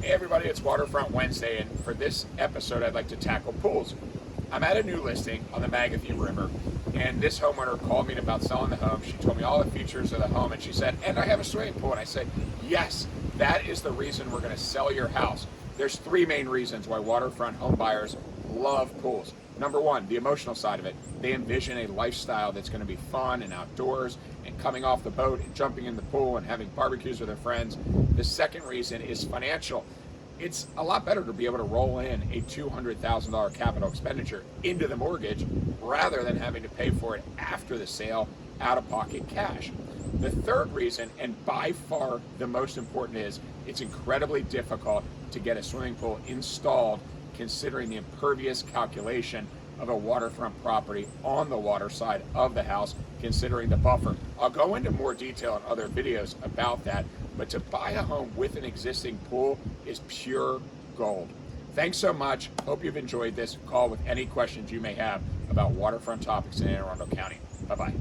Hey everybody, it's Waterfront Wednesday, and for this episode I'd like to tackle pools. I'm at a new listing on the Magothy River, and this homeowner called me about selling the home. She told me all the features of the home, and she said, and I have a swimming pool. And I said, yes, that is the reason we're going to sell your house. There's three main reasons why waterfront home buyers love pools. Number one, the emotional side of it. They envision a lifestyle that's going to be fun and outdoors and coming off the boat and jumping in the pool and having barbecues with their friends. The second reason is financial. It's a lot better to be able to roll in a $200,000 capital expenditure into the mortgage rather than having to pay for it after the sale out of pocket cash. The third reason, and by far the most important, is it's incredibly difficult to get a swimming pool installed considering the impervious calculation of a waterfront property on the water side of the house, considering the buffer. I'll go into more detail in other videos about that, but to buy a home with an existing pool is pure gold. Thanks so much. Hope you've enjoyed this. Call with any questions you may have about waterfront topics in Anne Arundel County. Bye-bye.